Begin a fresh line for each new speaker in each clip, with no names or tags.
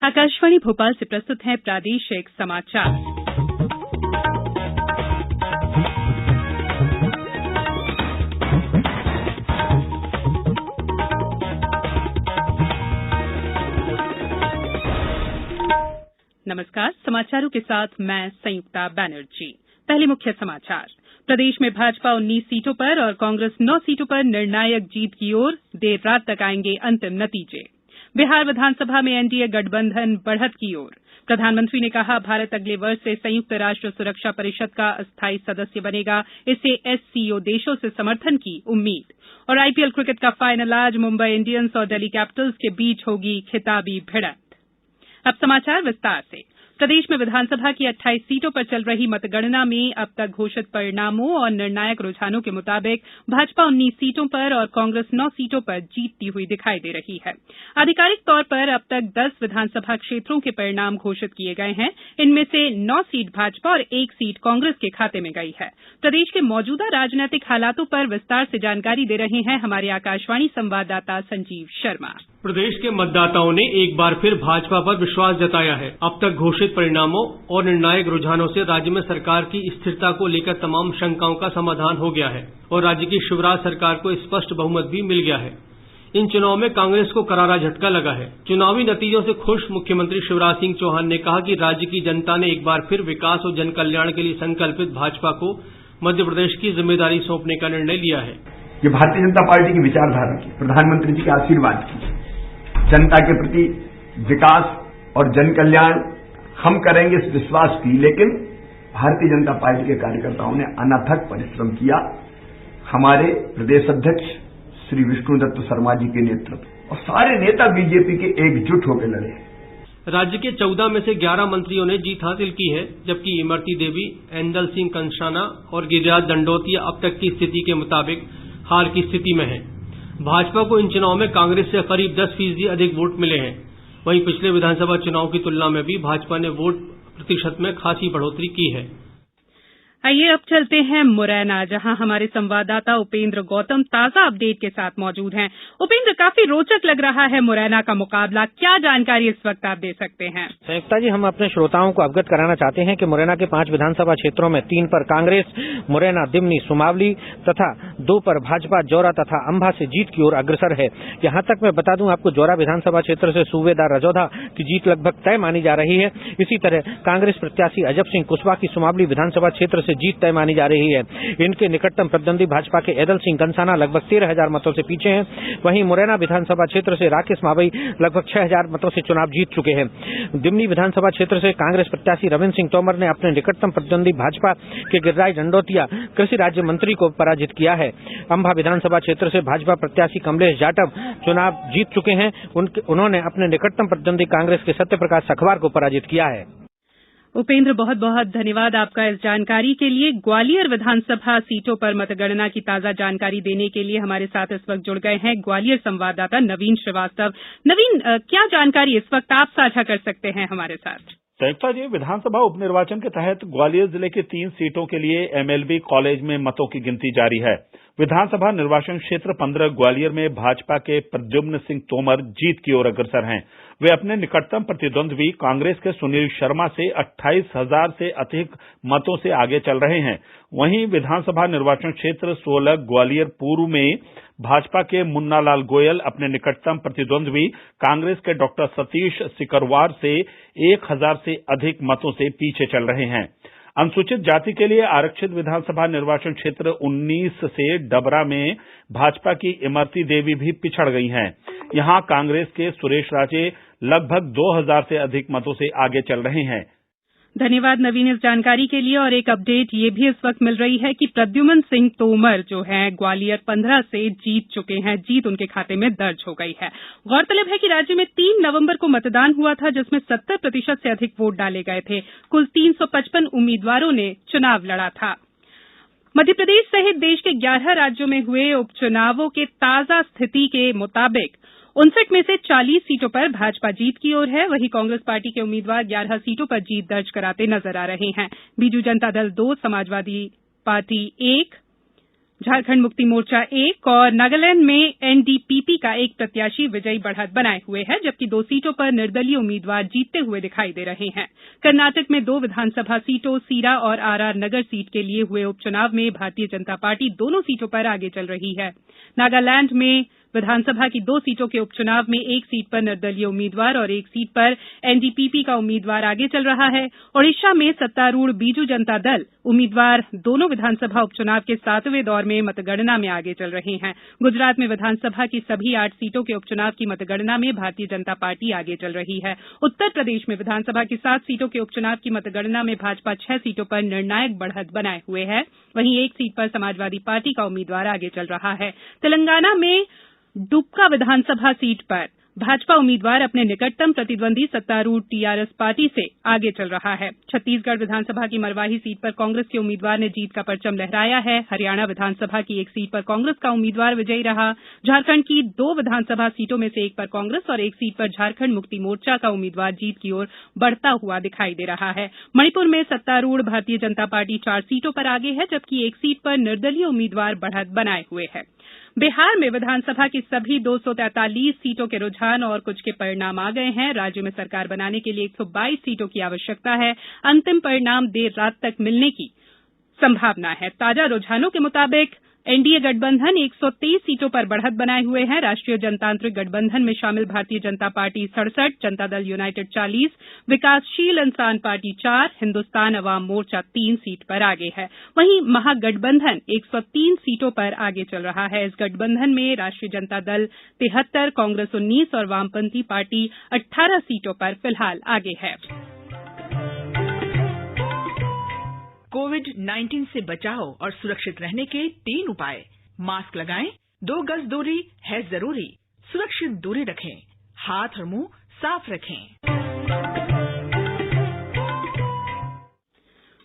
आकाशवाणी भोपाल से प्रस्तुत हैं प्रादेशिक समाचार। नमस्कार, समाचारों के साथ मैं संयुक्ता बैनर्जी। पहले मुख्य समाचार। प्रदेश में भाजपा 19 सीटों पर और कांग्रेस 9 सीटों पर निर्णायक जीत की ओर, देर रात तक आएंगे अंतिम नतीजे। बिहार विधानसभा में एनडीए गठबंधन बढ़त की ओर। प्रधानमंत्री ने कहा, भारत अगले वर्ष से संयुक्त राष्ट्र सुरक्षा परिषद का अस्थायी सदस्य बनेगा, इसे एससीओ देशों से समर्थन की उम्मीद। और आईपीएल क्रिकेट का फाइनल आज मुंबई इंडियंस और दिल्ली कैपिटल्स के बीच होगी खिताबी भिड़ंत। अब समाचार विस्तार से। प्रदेश में विधानसभा की 28 सीटों पर चल रही मतगणना में अब तक घोषित परिणामों और निर्णायक रुझानों के मुताबिक भाजपा 19 सीटों पर और कांग्रेस 9 सीटों पर जीतती हुई दिखाई दे रही है। आधिकारिक तौर पर अब तक 10 विधानसभा क्षेत्रों के परिणाम घोषित किए गए हैं। इनमें से 9 सीट भाजपा और 1 सीट कांग्रेस के खाते में गई है। प्रदेश के मौजूदा राजनीतिक हालातों पर विस्तार से जानकारी दे रहे हैं हमारे आकाशवाणी संवाददाता संजीव शर्मा।
प्रदेश के मतदाताओं ने एक बार फिर भाजपा पर विश्वास जताया है। अब तक घोषित परिणामों और निर्णायक रुझानों से राज्य में सरकार की स्थिरता को लेकर तमाम शंकाओं का समाधान हो गया है और राज्य की शिवराज सरकार को स्पष्ट बहुमत भी मिल गया है। इन चुनाव में कांग्रेस को करारा झटका लगा है। चुनावी नतीजों से खुश मुख्यमंत्री शिवराज सिंह चौहान ने कहा कि राज्य की जनता ने एक बार फिर विकास और जन कल्याण के लिए संकल्पित भाजपा को मध्य प्रदेश की जिम्मेदारी सौंपने का निर्णय लिया है।
ये भारतीय जनता पार्टी की विचारधारा की, प्रधानमंत्री जी के आशीर्वाद की, जनता के प्रति विकास और जन कल्याण हम करेंगे इस विश्वास की। लेकिन भारतीय जनता पार्टी के कार्यकर्ताओं ने अनथक परिश्रम किया। हमारे प्रदेश अध्यक्ष श्री विष्णुदत्त शर्मा जी के नेतृत्व और सारे नेता बीजेपी के एकजुट होकर लड़े।
राज्य के 14 में से 11 मंत्रियों ने जीत हासिल की है, जबकि इमरती देवी, ऐंदल सिंह कंषाना और गिरिराज दंडोतिया अब तक की स्थिति के मुताबिक हार की स्थिति में है। भाजपा को इन चुनाव में कांग्रेस से करीब 10% अधिक वोट मिले हैं। वहीं पिछले विधानसभा चुनाव की तुलना में भी भाजपा ने वोट प्रतिशत में खासी बढ़ोतरी की है।
आइए अब चलते हैं मुरैना, जहां हमारे संवाददाता उपेंद्र गौतम ताजा अपडेट के साथ मौजूद हैं। उपेंद्र, काफी रोचक लग रहा है मुरैना का मुकाबला। क्या जानकारी इस वक्त आप दे सकते हैं?
संयुक्ता जी, हम अपने श्रोताओं को अवगत कराना चाहते हैं कि मुरैना के 5 विधानसभा क्षेत्रों में 3 पर कांग्रेस, मुरैना, दिमनी, सुमावली तथा 2 पर भाजपा जौरा तथा अंबा से जीत की ओर अग्रसर है। यहां तक मैं बता दूं आपको, जौरा विधानसभा क्षेत्र से सूबेदार रजौधा की जीत लगभग तय मानी जा रही है। इसी तरह कांग्रेस प्रत्याशी अजब सिंह कुशवाहा की सुमावली विधानसभा क्षेत्र से जीत तय मानी जा रही है। इनके निकटतम प्रतिद्वंदी भाजपा के ऐदल सिंह कंसाना लगभग 13,000 मतों से पीछे हैं। वहीं मुरैना विधानसभा क्षेत्र से राकेश मावई लगभग 6,000 मतों से चुनाव जीत चुके हैं। दिमनी विधानसभा क्षेत्र से कांग्रेस प्रत्याशी रविंद्र सिंह तोमर ने अपने निकटतम प्रतिद्वंदी भाजपा के गिरिराज दंडोतिया कृषि राज्य मंत्री को पराजित किया है। अंबा विधानसभा क्षेत्र से भाजपा प्रत्याशी कमलेश जाटव चुनाव जीत चुके हैं। उन्होंने अपने निकटतम प्रतिद्वंदी कांग्रेस के सत्यप्रकाश सखवार को पराजित किया है।
उपेंद्र, बहुत बहुत धन्यवाद आपका इस जानकारी के लिए। ग्वालियर विधानसभा सीटों पर मतगणना की ताजा जानकारी देने के लिए हमारे साथ इस वक्त जुड़ गए हैं ग्वालियर संवाददाता नवीन श्रीवास्तव। नवीन, क्या जानकारी इस वक्त आप साझा कर सकते हैं हमारे साथ?
संयुक्ता जी, विधानसभा उपनिर्वाचन के तहत ग्वालियर जिले की 3 सीटों के लिए एमएलबी कॉलेज में मतों की गिनती जारी है। विधानसभा निर्वाचन क्षेत्र 15 ग्वालियर में भाजपा के प्रद्युम्न सिंह तोमर जीत की ओर अग्रसर हैं। वे अपने निकटतम प्रतिद्वंदी कांग्रेस के सुनील शर्मा से 28,000 से अधिक मतों से आगे चल रहे हैं। वहीं विधानसभा निर्वाचन क्षेत्र 16 ग्वालियर पूर्व में भाजपा के मुन्नालाल गोयल अपने निकटतम प्रतिद्वंदी कांग्रेस के डॉक्टर सतीश सिकरवार से 1,000 से अधिक मतों से पीछे चल रहे हैं। अनुसूचित जाति के लिए आरक्षित विधानसभा निर्वाचन क्षेत्र 19 से डबरा में भाजपा की इमरती देवी भी पिछड़ गई हैं। यहां कांग्रेस के सुरेश राजे लगभग 2,000 से अधिक मतों से आगे चल रहे हैं।
धन्यवाद नवीन इस जानकारी के लिए। और एक अपडेट ये भी इस वक्त मिल रही है कि प्रद्युम्न सिंह तोमर जो हैं ग्वालियर 15 से जीत चुके हैं। जीत उनके खाते में दर्ज हो गई है। गौरतलब है कि राज्य में 3 नवंबर को मतदान हुआ था, जिसमें 70% से अधिक वोट डाले गए थे। कुल 355 उम्मीदवारों ने चुनाव लड़ा था। मध्यप्रदेश सहित देश के 11 राज्यों में हुए उपचुनावों के ताजा स्थिति के मुताबिक 59 में से 40 सीटों पर भाजपा जीत की ओर है। वहीं कांग्रेस पार्टी के उम्मीदवार 11 सीटों पर जीत दर्ज कराते नजर आ रहे हैं। बीजू जनता दल 2, समाजवादी पार्टी 1, झारखंड मुक्ति मोर्चा 1 और नागालैंड में एनडीपीपी का एक प्रत्याशी विजयी बढ़त बनाए हुए है, जबकि 2 सीटों पर निर्दलीय उम्मीदवार जीतते हुए दिखाई दे रहे हैं। कर्नाटक में 2 विधानसभा सीटों सीरा और आरआर नगर सीट के लिए हुए उपचुनाव में भारतीय जनता पार्टी दोनों सीटों पर आगे चल रही है। नागालैंड में विधानसभा की 2 सीटों के उपचुनाव में 1 सीट पर निर्दलीय उम्मीदवार और 1 सीट पर एनडीपीपी का उम्मीदवार आगे चल रहा है। ओडिशा में सत्तारूढ़ बीजू जनता दल उम्मीदवार दोनों विधानसभा उपचुनाव के 7वें दौर में मतगणना में आगे चल रहे हैं। गुजरात में विधानसभा की सभी 8 सीटों के उपचुनाव की मतगणना में भारतीय जनता पार्टी आगे चल रही है। उत्तर प्रदेश में विधानसभा की 7 सीटों के उपचुनाव की मतगणना में भाजपा 6 सीटों पर निर्णायक बढ़त बनाए हुए है। वहीं 1 सीट पर समाजवादी पार्टी का उम्मीदवार आगे चल रहा है। तेलंगाना में डुबका विधानसभा सीट पर भाजपा उम्मीदवार अपने निकटतम प्रतिद्वंदी सत्तारूढ़ टीआरएस पार्टी से आगे चल रहा है। छत्तीसगढ़ विधानसभा की मरवाही सीट पर कांग्रेस के उम्मीदवार ने जीत का परचम लहराया है। हरियाणा विधानसभा की 1 सीट पर कांग्रेस का उम्मीदवार विजयी रहा। झारखंड की 2 विधानसभा सीटों में से 1 पर कांग्रेस और 1 सीट पर झारखंड मुक्ति मोर्चा का उम्मीदवार जीत की ओर बढ़ता हुआ दिखाई दे रहा है। मणिपुर में सत्तारूढ़ भारतीय जनता पार्टी 4 सीटों पर आगे है, जबकि 1 सीट पर निर्दलीय उम्मीदवार बढ़त बनाए हुए है। बिहार में विधानसभा की सभी 243 सीटों के रुझान और कुछ के परिणाम आ गए हैं। राज्य में सरकार बनाने के लिए 122 सीटों की आवश्यकता है। अंतिम परिणाम देर रात तक मिलने की संभावना है। ताजा रुझानों के मुताबिक एनडीए गठबंधन 123 सीटों पर बढ़त बनाए हुए हैं। राष्ट्रीय जनतांत्रिक गठबंधन में शामिल भारतीय जनता पार्टी 67, जनता दल यूनाइटेड 40, विकासशील इंसान पार्टी 4, हिंदुस्तान अवाम मोर्चा 3 सीट पर आगे है। वहीं महागठबंधन 103 सीटों पर आगे चल रहा है। इस गठबंधन में राष्ट्रीय जनता दल 73, कांग्रेस 19 और वामपंथी पार्टी 18 सीटों पर फिलहाल आगे है।
कोविड-19 से बचाव और सुरक्षित रहने के 3 उपाय। मास्क लगाएं, 2 गज दूरी है जरूरी, सुरक्षित दूरी रखें, हाथ और मुंह साफ रखें।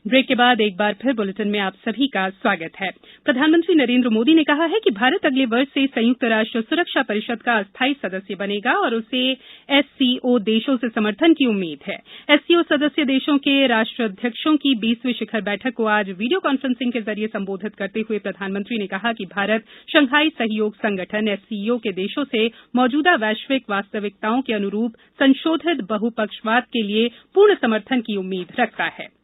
ब्रेक के बाद एक बार फिर बुलेटिन में आप सभी का स्वागत है। प्रधानमंत्री नरेंद्र मोदी ने कहा है कि भारत अगले वर्ष से संयुक्त राष्ट्र सुरक्षा परिषद का अस्थायी सदस्य बनेगा और उसे एससीओ देशों से समर्थन की उम्मीद है। एससीओ सदस्य देशों के राष्ट्राध्यक्षों की 20वीं शिखर बैठक को आज वीडियो कॉन्फ्रेंसिंग के जरिए संबोधित करते हुए प्रधानमंत्री ने कहा कि भारत शंघाई सहयोग संगठन एससीओ के देशों से मौजूदा वैश्विक वास्तविकताओं के अनुरूप संशोधित बहुपक्षवाद के लिए पूर्ण समर्थन की उम्मीद रखता है।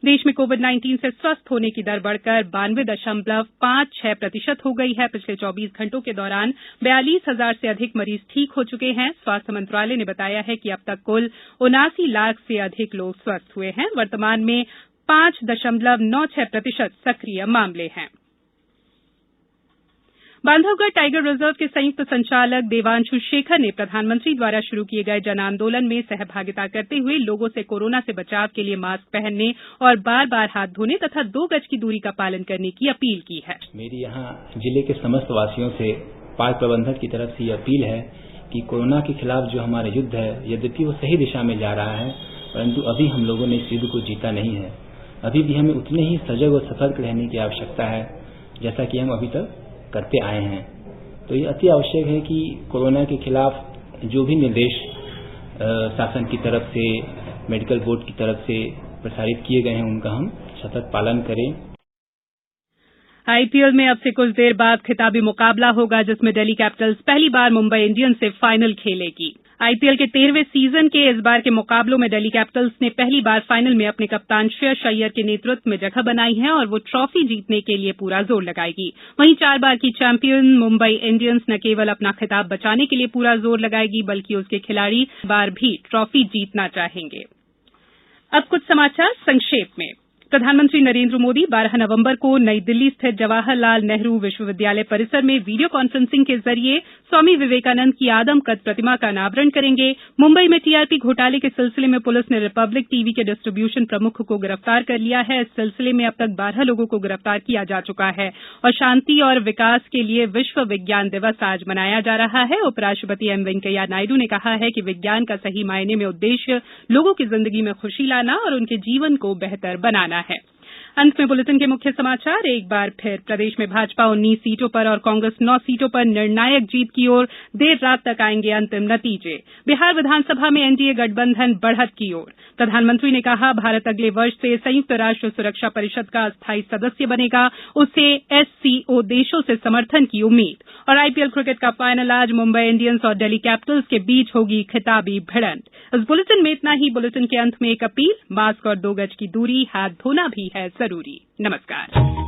देश में कोविड-19 से स्वस्थ होने की दर बढ़कर 92.56% हो गई है। पिछले 24 घंटों के दौरान 42,000 से अधिक मरीज ठीक हो चुके हैं। स्वास्थ्य मंत्रालय ने बताया है कि अब तक कुल 79 लाख से अधिक लोग स्वस्थ हुए हैं। वर्तमान में 5.96% सक्रिय मामले हैं। बांधवगढ़ टाइगर रिजर्व के संयुक्त संचालक देवांशु शेखर ने प्रधानमंत्री द्वारा शुरू किए गए जन आंदोलन में सहभागिता करते हुए लोगों से कोरोना से बचाव के लिए मास्क पहनने और बार-बार हाथ धोने तथा 2 गज की दूरी का पालन करने की अपील की है।
मेरी यहाँ जिले के समस्त वासियों से पार्क प्रबंधक की तरफ से ये अपील है कि कोरोना के खिलाफ जो हमारा युद्ध है, यद्यपि वो सही दिशा में जा रहा है, परंतु अभी हम लोगों ने इस युद्ध को जीता नहीं है। अभी भी हमें उतने ही सजग और सतर्क रहने की आवश्यकता है जैसा कि हम अभी तक करते आए हैं। तो ये अति आवश्यक है कि कोरोना के खिलाफ जो भी निर्देश शासन की तरफ से, मेडिकल बोर्ड की तरफ से प्रसारित किए गए हैं, उनका हम सतत पालन करें।
आईपीएल में अब से कुछ देर बाद खिताबी मुकाबला होगा, जिसमें दिल्ली कैपिटल्स पहली बार मुंबई इंडियंस से फाइनल खेलेगी। आईपीएल के 13वें सीजन के इस बार के मुकाबलों में दिल्ली कैपिटल्स ने पहली बार फाइनल में अपने कप्तान श्रेयस अय्यर के नेतृत्व में जगह बनाई है और वो ट्रॉफी जीतने के लिए पूरा जोर लगाएगी। वहीं 4 बार की चैंपियन मुंबई इंडियंस न केवल अपना खिताब बचाने के लिए पूरा जोर लगाएगी, बल्कि उसके खिलाड़ी इस बार भी ट्रॉफी जीतना चाहेंगे। अब कुछ समाचार संक्षेप में। प्रधानमंत्री नरेंद्र मोदी 12 नवंबर को नई दिल्ली स्थित जवाहरलाल नेहरू विश्वविद्यालय परिसर में वीडियो कॉन्फ्रेंसिंग के जरिए स्वामी विवेकानंद की आदमकद प्रतिमा का अनावरण करेंगे। मुंबई में टीआरपी घोटाले के सिलसिले में पुलिस ने रिपब्लिक टीवी के डिस्ट्रीब्यूशन प्रमुख को गिरफ्तार कर लिया है। इस सिलसिले में अब तक 12 लोगों को गिरफ्तार किया जा चुका है और शांति और विकास के लिए विश्व विज्ञान दिवस आज मनाया जा रहा है। उपराष्ट्रपति एम वेंकैया नायडू ने कहा है कि विज्ञान का सही मायने में उद्देश्य लोगों की जिंदगी में खुशी लाना और उनके जीवन को बेहतर बनाना है। अंत में बुलेटिन के मुख्य समाचार एक बार फिर। प्रदेश में भाजपा 19 सीटों पर और कांग्रेस 9 सीटों पर निर्णायक जीत की ओर। देर रात तक आएंगे अंतिम नतीजे। बिहार विधानसभा में एनडीए गठबंधन बढ़त की ओर। प्रधानमंत्री ने कहा, भारत अगले वर्ष से संयुक्त राष्ट्र सुरक्षा परिषद का अस्थायी सदस्य बनेगा। उसे एससीओ देशों से समर्थन की उम्मीद। और आईपीएल क्रिकेट का फाइनल आज मुंबई इंडियंस और दिल्ली कैपिटल्स के बीच होगी खिताबी भिड़ंत। इस बुलेटिन में इतना ही। बुलेटिन के अंत में एक अपील, मास्क और 2 गज की दूरी, हाथ धोना भी है जरूरी। नमस्कार।